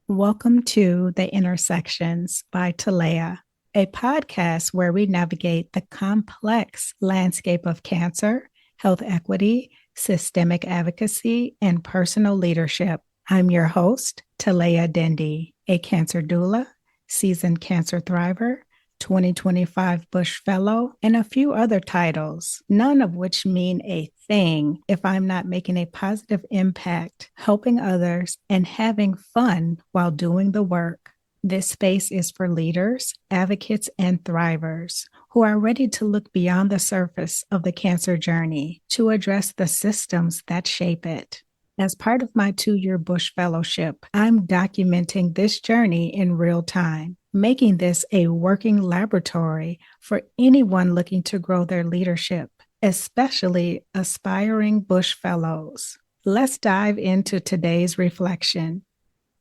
Welcome to The Intersections by Talaya, a podcast where we navigate the complex landscape of cancer, health equity, systemic advocacy, and personal leadership. I'm your host, Talaya Dendi, a cancer doula, seasoned cancer thriver, 2025 Bush Fellow, and a few other titles, none of which mean a thing if I'm not making a positive impact, helping others, and having fun while doing the work. This space is for leaders, advocates, and thrivers who are ready to look beyond the surface of the cancer journey to address the systems that shape it. As part of my 2-year Bush Fellowship, I'm documenting this journey in real time, making this a working laboratory for anyone looking to grow their leadership, especially aspiring Bush Fellows. Let's dive into today's reflection.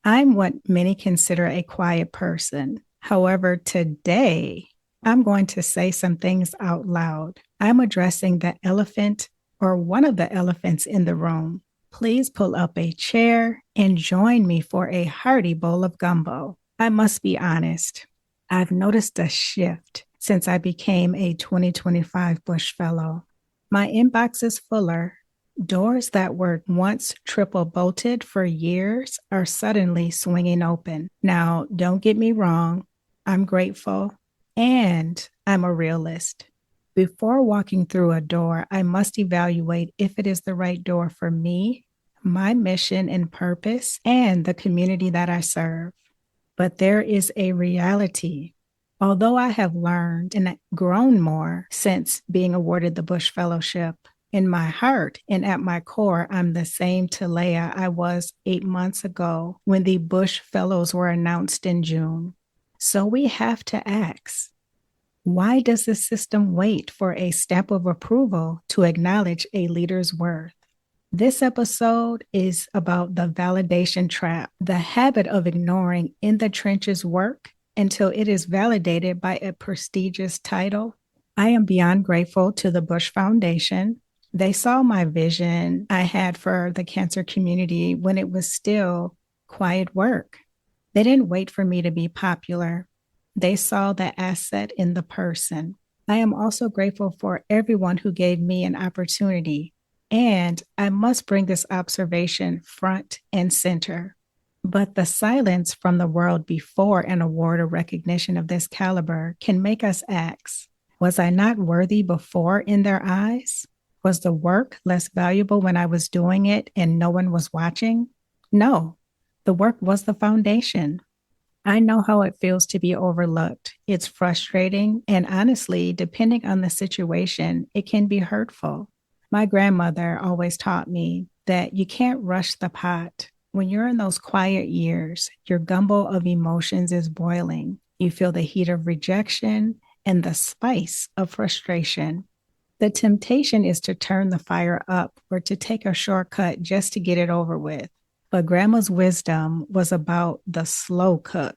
I'm what many consider a quiet person. However, today, I'm going to say some things out loud. I'm addressing the elephant or one of the elephants in the room. Please pull up a chair and join me for a hearty bowl of gumbo. I must be honest, I've noticed a shift since I became a 2025 Bush Fellow. My inbox is fuller. Doors that were once triple bolted for years are suddenly swinging open. Now, don't get me wrong, I'm grateful and I'm a realist. Before walking through a door, I must evaluate if it is the right door for me, my mission and purpose, and the community that I serve. But there is a reality. Although I have learned and grown more since being awarded the Bush Fellowship, in my heart and at my core, I'm the same Talaya I was 8 months ago when the Bush Fellows were announced in June. So we have to ask, why does the system wait for a stamp of approval to acknowledge a leader's worth? This episode is about the validation trap, the habit of ignoring in the trenches work until it is validated by a prestigious title. I am beyond grateful to the Bush Foundation. They saw my vision I had for the cancer community when it was still quiet work. They didn't wait for me to be popular. They saw the asset in the person. I am also grateful for everyone who gave me an opportunity. And I must bring this observation front and center. But the silence from the world before an award or recognition of this caliber can make us ask, was I not worthy before in their eyes? Was the work less valuable when I was doing it and no one was watching? No, the work was the foundation. I know how it feels to be overlooked. It's frustrating, and honestly, depending on the situation, it can be hurtful. My grandmother always taught me that you can't rush the pot. When you're in those quiet years, your gumbo of emotions is boiling. You feel the heat of rejection and the spice of frustration. The temptation is to turn the fire up or to take a shortcut just to get it over with. But grandma's wisdom was about the slow cook.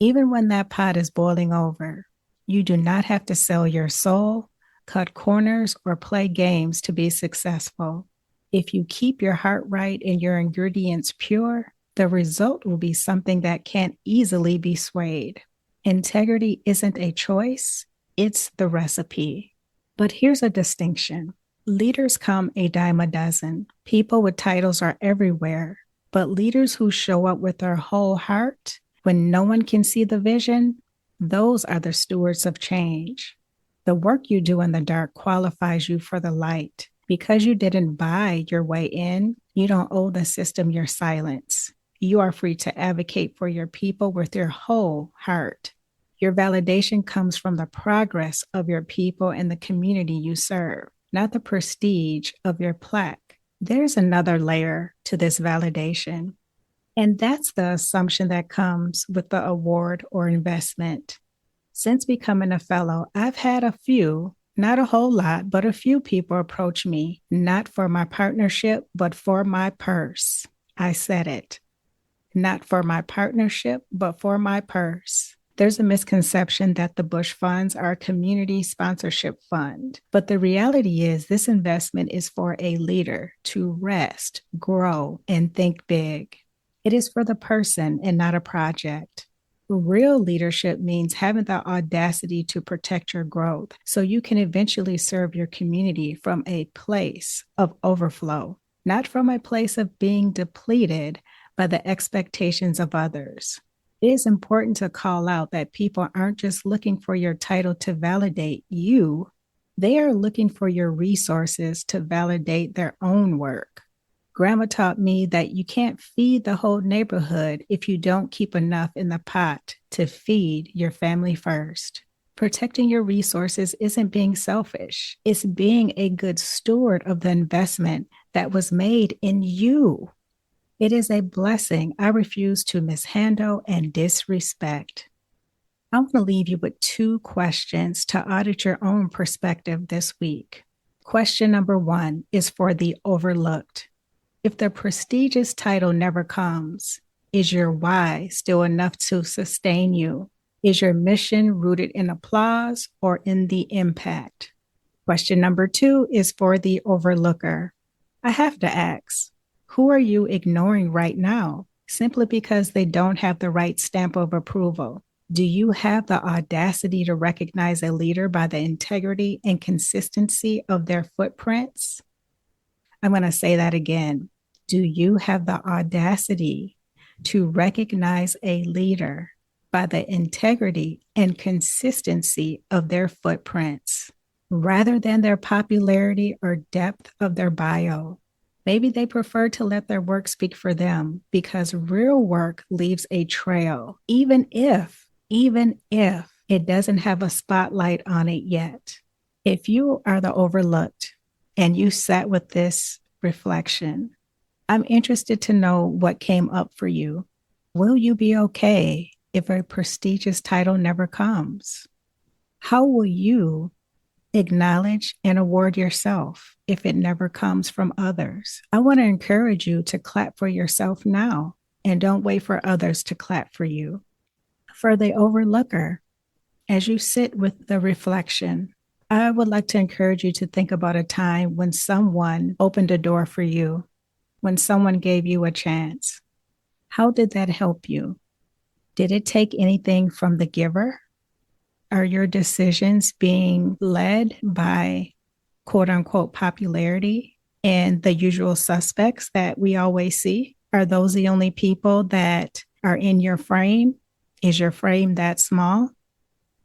Even when that pot is boiling over, you do not have to sell your soul, cut corners, or play games to be successful. If you keep your heart right and your ingredients pure, the result will be something that can't easily be swayed. Integrity isn't a choice, it's the recipe. But here's a distinction. Leaders come a dime a dozen. People with titles are everywhere. But leaders who show up with their whole heart, when no one can see the vision, those are the stewards of change. The work you do in the dark qualifies you for the light. Because you didn't buy your way in, you don't owe the system your silence. You are free to advocate for your people with your whole heart. Your validation comes from the progress of your people and the community you serve, not the prestige of your plaque. There's another layer to this validation, and that's the assumption that comes with the award or investment. Since becoming a fellow, I've had a few, not a whole lot, but a few people approach me, not for my partnership, but for my purse. I said it. Not for my partnership, but for my purse. There's a misconception that the Bush funds are a community sponsorship fund, but the reality is this investment is for a leader to rest, grow, and think big. It is for the person and not a project. Real leadership means having the audacity to protect your growth so you can eventually serve your community from a place of overflow, not from a place of being depleted by the expectations of others. It is important to call out that people aren't just looking for your title to validate you, they are looking for your resources to validate their own work. Grandma taught me that you can't feed the whole neighborhood if you don't keep enough in the pot to feed your family first. Protecting your resources isn't being selfish, it's being a good steward of the investment that was made in you. It is a blessing I refuse to mishandle and disrespect. I want to leave you with 2 questions to audit your own perspective this week. Question number 1 is for the overlooked. If the prestigious title never comes, is your why still enough to sustain you? Is your mission rooted in applause or in the impact? Question number 2 is for the overlooker. I have to ask, who are you ignoring right now simply because they don't have the right stamp of approval? Do you have the audacity to recognize a leader by the integrity and consistency of their footprints? I'm going to say that again. Do you have the audacity to recognize a leader by the integrity and consistency of their footprints rather than their popularity or depth of their bio? Maybe they prefer to let their work speak for them because real work leaves a trail, even if it doesn't have a spotlight on it yet. If you are the overlooked and you sat with this reflection, I'm interested to know what came up for you. Will you be okay if a prestigious title never comes? How will you acknowledge and award yourself if it never comes from others? I want to encourage you to clap for yourself now and don't wait for others to clap for you. For the overlooker, as you sit with the reflection, I would like to encourage you to think about a time when someone opened a door for you, when someone gave you a chance. How did that help you? Did it take anything from the giver? Are your decisions being led by quote unquote popularity and the usual suspects that we always see? Are those the only people that are in your frame? Is your frame that small?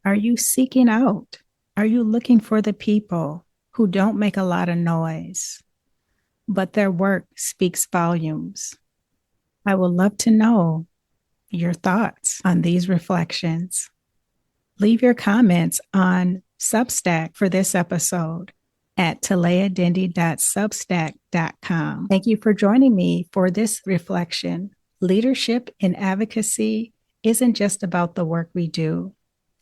Are you seeking out? Are you looking for the people who don't make a lot of noise, but their work speaks volumes? I would love to know your thoughts on these reflections. Leave your comments on Substack for this episode at talayadindy.substack.com. Thank you for joining me for this reflection. Leadership and advocacy isn't just about the work we do.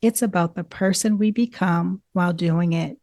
It's about the person we become while doing it.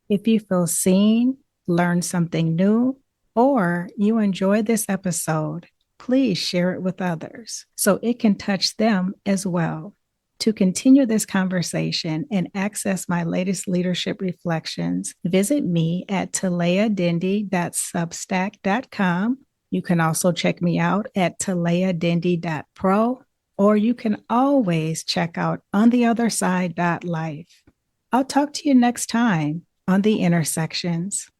If you feel seen, learned something new, or you enjoy this episode, please share it with others so it can touch them as well. To continue this conversation and access my latest leadership reflections, visit me at talayadindy.substack.com. You can also check me out at talayadindy.pro, or you can always check out ontheotherside.life. I'll talk to you next time on The Intersections.